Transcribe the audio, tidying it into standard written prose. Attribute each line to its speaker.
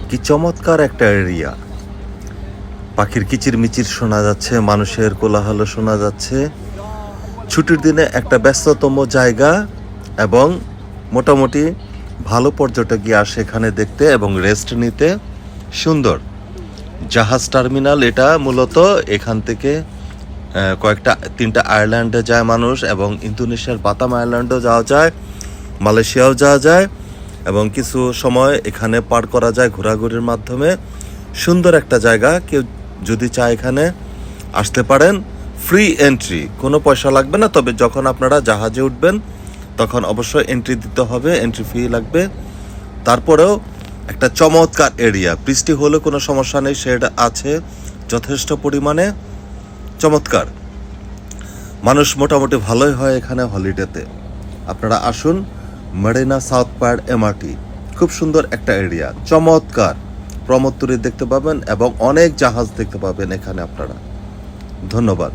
Speaker 1: কি চমৎকার একটা এরিয়া। পাখির কিচিরমিচির শোনা যাচ্ছে, মানুষের কোলাহল শোনা যাচ্ছে। ছুটির দিনে একটা ব্যস্ততম জায়গা এবং মোটামুটি ভালো পর্যটকই আসে এখানে দেখতে এবং রেস্ট নিতে। সুন্দর জাহাজ টার্মিনাল এটা। মূলত এখান থেকে তিনটা আয়ারল্যান্ডে যায় মানুষ, এবং ইন্দোনেশিয়ার বাতাম আয়ারল্যান্ডেও যাওয়া যায়, মালয়েশিয়াও যাওয়া যায়, এবং কিছু সময় এখানে পার করা যায় ঘোরাঘুরির মাধ্যমে। সুন্দর একটা জায়গা। কেউ যদি চায় এখানে আসতে পারেন। ফ্রি এন্ট্রি, কোনো পয়সা লাগবে না। তবে যখন আপনারা জাহাজে উঠবেন তখন অবশ্যই এন্ট্রি দিতে হবে, এন্ট্রি ফি লাগবে। তারপরেও একটা চমৎকার এরিয়া। বৃষ্টি হলে কোনো সমস্যা নেই, শেড আছে যথেষ্ট পরিমাণে। চমৎকার, মানুষ মোটামুটি ভালোই হয় এখানে হলিডেতে। আপনারা আসুন মেরিনা সাউথ পার্ট এমআরটি। খুব সুন্দর একটা এরিয়া, চমৎকার। প্রমোদ তরী দেখতে পাবেন এবং অনেক জাহাজ দেখতে পাবেন এখানে আপনারা। ধন্যবাদ।